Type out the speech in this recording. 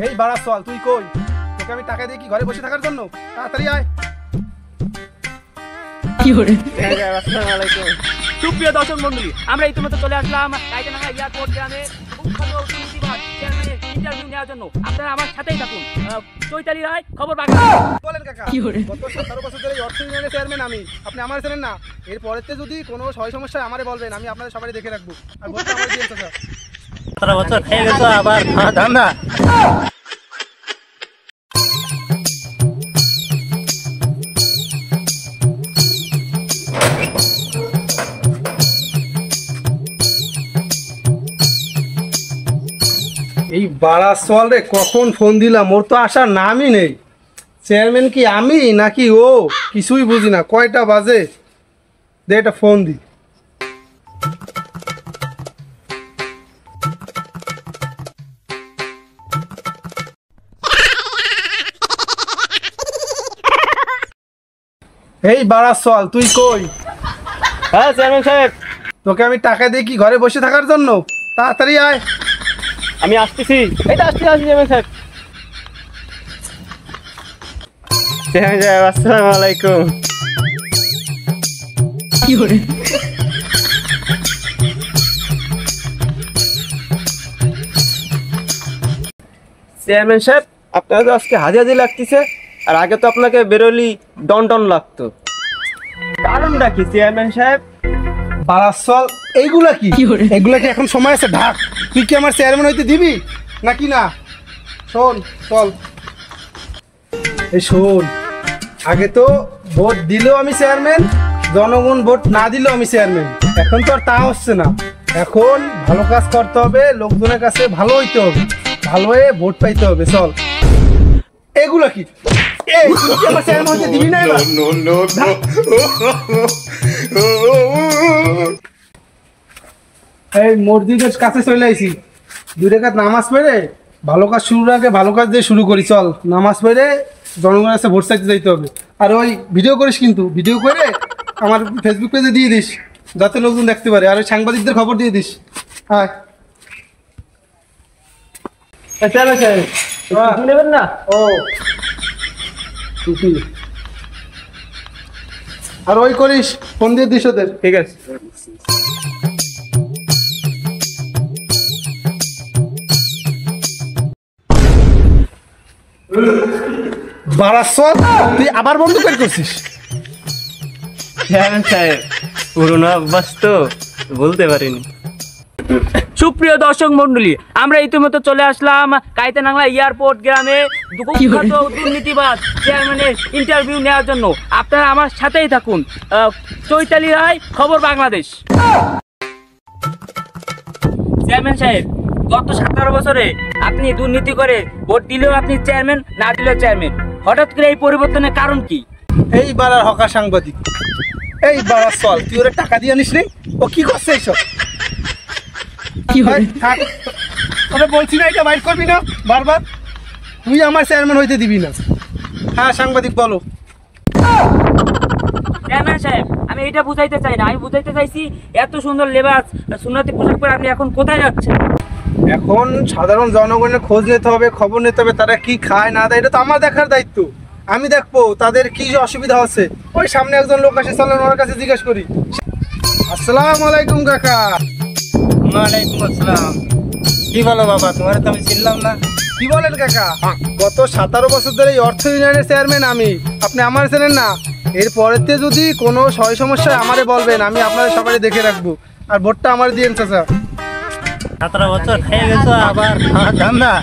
এই বাড়া চল, তুই কই? তোকে আমি টাকা দিয়ে কি ঘরে বসে থাকার জন্য? তাড়াতাড়ি আয়। আসসালামু আলাইকুম। সুপ্রিয় দর্শক মন্ডলী, আমরা ইতিমধ্যে চলে আসলাম কাইটানাঙ্গা এয়ারপোর্ট গ্রামে ইন্টারভিউ নেওয়ার জন্য। আপনারা আমার সাথেই থাকুন। চৈতালি রায়, খবর বাংলা। বলেন কাকা, গত 17 বছর ধরে অর্থ ইউনিয়নের চেয়ারম্যান আমি। আপনি আমার ছিলেন না? এর পরেতে যদি কোনো সমস্যা আমারে বলবেন, আমি আপনাদের সবাই দেখে রাখবো। আর ভোটটা আমার দিয়েন চাচা। 17 বছর হয়ে গেছে, আবার ধান্দা। এই বাড়া চল রে, কখন ফোন দিলাম, ওর তো আসার নামই নেই। চেয়ারম্যান কি আমি নাকি ও, কিছুই বুঝি না। কয়টা বাজে, দে একটা ফোন দি। এই বাড়া চল, তুই কই? হ্যাঁ চেয়ারম্যান সাহেব, তোকে আমি টাকা দিয়ে কি ঘরে বসে থাকার জন্য? তাড়াতাড়ি আয়। আমি আসতেছি। এইটা আসছি চেয়ারম্যান সাহেব। চেয়ারম্যান সাহেব আসসালামু আলাইকুম। চেয়ারম্যান সাহেব, আপনার তো আজকে হাজি হাজি লাগতেছে, আর আগে তো আপনাকে বেরোলি ডন ডন লাগতো। কারণটা কি চেয়ারম্যান সাহেব? বারাসল, এইগুলা কি? এগুলা কি এখন সময় আছে? ঢাক। তুই কি আমার চেয়ারম্যান হইতে দিবি নাকি না? শোন, চল। এই শোন, আগে তো ভোট দিলেও আমি চেয়ারম্যান, জনগণ ভোট না দিলেও আমি চেয়ারম্যান। এখন তো আর তা হচ্ছে না। এখন ভালো কাজ করতে হবে, লোকজনের কাছে ভালো হইতে হবে, ভালো হয়ে ভোট পাইতে হবে। চল। এগুলা কি? এই তুই কি আমার চেয়ারম্যান হইতে দিবি না এবার? এই মসজিদের কাছে চলে আইছি, 2 রাকাত নামাজ পড়ে ভালো কাজ শুরুর আগে ভালো কাজ দিয়ে শুরু করি। চল, নামাজ পড়ে জনগণের কাছে ভোট চাইতে যাইতে হবে। আর ওই ভিডিও করিস কিন্তু, ভিডিও করে আমার ফেসবুক পেজে দিয়ে দিস, যাতে লোকজন দেখতে পারে। আর ওই সাংবাদিকদের খবর দিয়ে দিস। হ্যাঁ নেবেন না? ও টুপি। আর ওই করিস, ফোন দিয়ে দিস ওদের। ঠিক আছে। বারাসত, তুই আবার বন্ধ করে করছিস? চেয়ারম্যান সাহেব, পুরোনো অভ্যাস তো, বলতে পারিনি। সুপ্রিয় দর্শক মন্ডলী, আমরা ইতিমধ্যে চলে আসলাম কাইটানাঙ্গা এয়ারপোর্ট গ্রামে কুখ্যাত দুর্নীতিবাদ চেয়ারম্যানের ইন্টারভিউ নেওয়ার জন্য। আপনারা আমার সাথেই থাকুন। চৈতালি রায়, খবর বাংলাদেশ। চেয়ারম্যান সাহেব, গত 17 বছরে আপনি দুর্নীতি করে ভোট দিলেও আপনি চেয়ারম্যান, না দিলেও চেয়ারম্যান। হঠাৎ করে এই পরিবর্তনের কারণ কি? এই বারার হকা সাংবাদিক, এই বারার চল, তুই ওরা টাকা দিয়ে আনিস নি? ও কি করছে এইসব? তোরা বলছি না এটা বাইট করবি না বারবার? তুই আমার চেয়ারম্যান হইতে দিবি না। হ্যাঁ সাংবাদিক, বলো। চেয়ারম্যান সাহেব, আমি এটা বুঝাইতে চাই না, আমি বুঝাইতে চাইছি এত সুন্দর লেবাস, সুন্নতি পোশাক পরে আপনি এখন কোথায় যাচ্ছেন? এখন সাধারণ জনগণের খোঁজ নিতে হবে, খবর নিতে হবে, তারা কি খায় না দেয়, এটা তো আমার দেখার দায়িত্ব। আমি দেখবো তাদের কি অসুবিধা হচ্ছে। ওই সামনে একজন লোক আসে, চলেন ওর কাছে জিজ্ঞেস করি। আসসালামু আলাইকুম কাকা। ওয়ালাইকুম আসসালাম। কি বলো বাবা, তোমার তো আমি চিনলাম না। কি বলেন কাকা? গত 17 বছর ধরে এই অর্থ ইউনিয়নের চেয়ারম্যান আমি। আপনি আমার চেনেন না? এর পরেতে যদি কোনো সমস্যা আমারে বলবেন, আমি আপনাদের সবাই দেখে রাখবো। আর ভোটটা আমার দিয়েন চাচা। 17 বছর হয়ে গেছে, আবার ধান্দা।